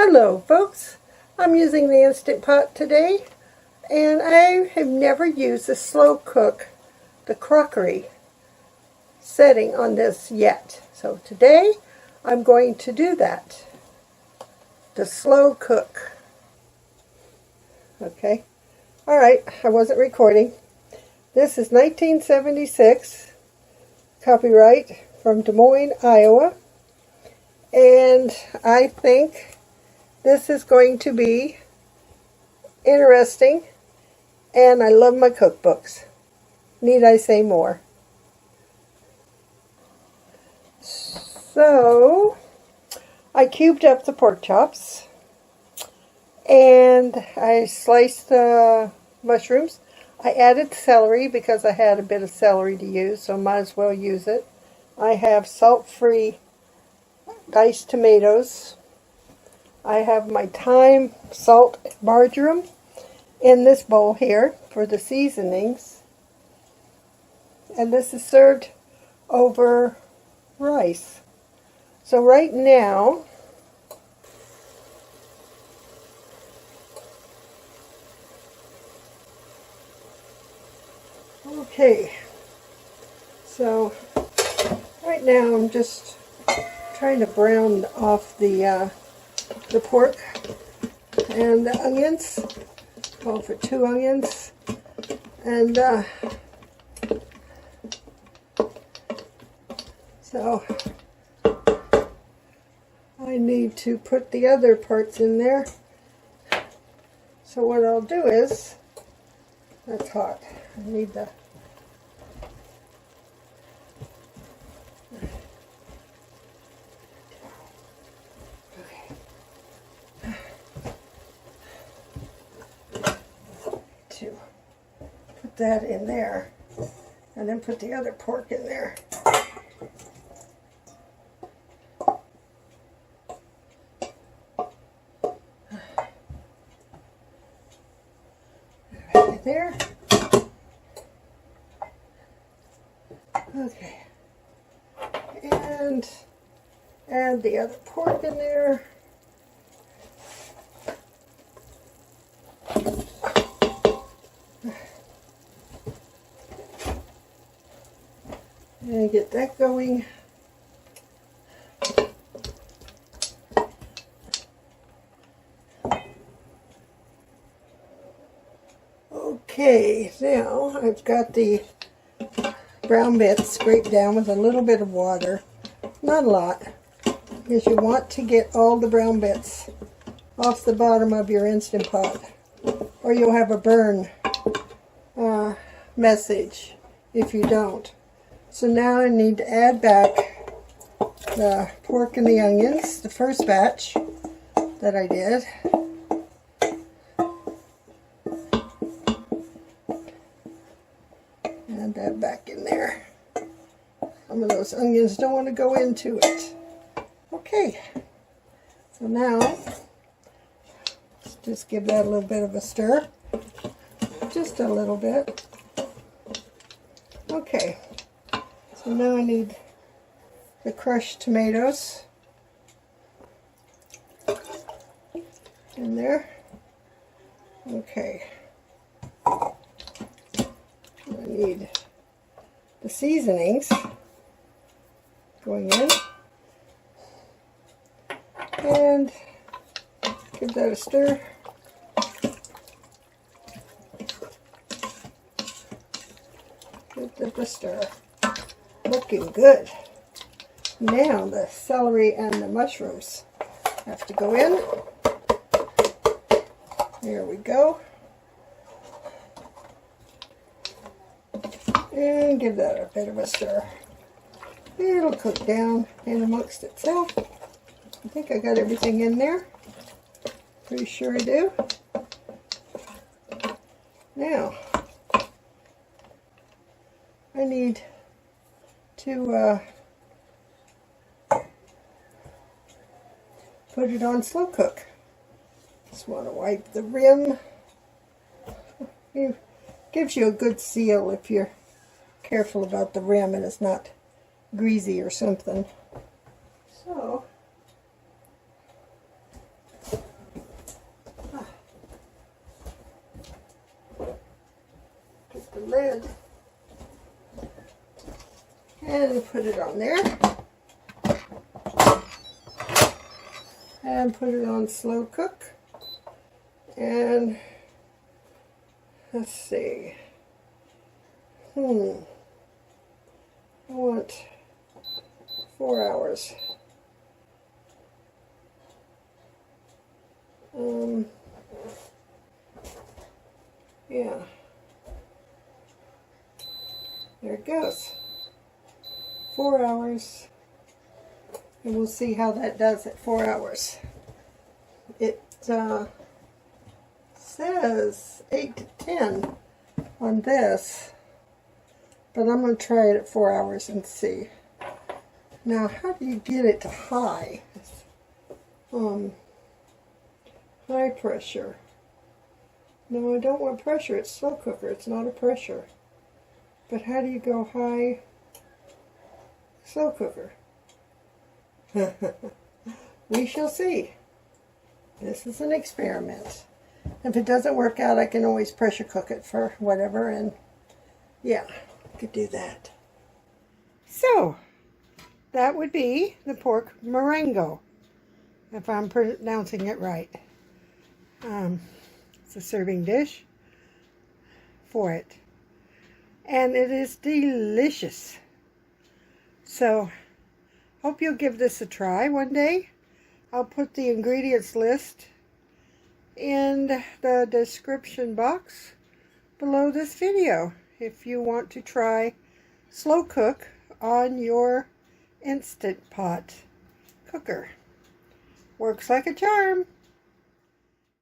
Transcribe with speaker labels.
Speaker 1: Hello folks, I'm using the Instant Pot today, and I have never used the slow cook, the crockery setting on this yet. So today I'm going to do that, the slow cook. Okay, alright, I wasn't recording. This is 1976, copyright from Des Moines, Iowa, and I think this is going to be interesting, and I love my cookbooks. Need I say more? So, I cubed up the pork chops, and I sliced the mushrooms. I added celery because I had a bit of celery to use, so might as well use it. I have salt-free diced tomatoes. I have my thyme, salt, and marjoram in this bowl here for the seasonings. And this is served over rice. So right now, okay, so right now I'm just trying to brown off the pork and the onions. Call for 2 onions, and so I need to put the other parts in there. So what I'll do is, that's hot, I need the put that in there, and then put the other pork in there. Right there. Okay. And add the other pork in there. And get that going. Okay, now I've got the brown bits scraped down with a little bit of water. Not a lot, because you want to get all the brown bits off the bottom of your Instant Pot, or you'll have a burn message if you don't. So now I need to add back the pork and the onions, the first batch that I did. Add that back in there. Some of those onions don't want to go into it. Okay, so now let's just give that a little bit of a stir. Just a little bit. Okay. So now I need the crushed tomatoes in there. Okay. I need the seasonings going in. And give that a stir. Give that a stir. Looking good. Now the celery and the mushrooms have to go in. There we go. And give that a bit of a stir. It'll cook down in amongst itself. I think I got everything in there. Pretty sure I do. Now, I need to put it on slow cook. Just want to wipe the rim. It gives you a good seal if you're careful about the rim and it's not greasy or something. So and put it on there. And put it on slow cook. And let's see. I want 4 hours. Yeah. There it goes. 4 hours. And we'll see how that does at 4 hours. It says 8 to 10 on this, but I'm going to try it at 4 hours and see. Now, how do you get it to high? High pressure. No, I don't want pressure. It's slow cooker. It's not a pressure. But how do you go high slow cooker? We shall see. This is an experiment. If it doesn't work out, I can always pressure cook it for whatever, and yeah, I could do that. So, that would be the pork Marengo, if I'm pronouncing it right. It's a serving dish for it. And it is delicious. So, hope you'll give this a try one day. I'll put the ingredients list in the description box below this video if you want to try slow cook on your InstantPot cooker. Works like a charm.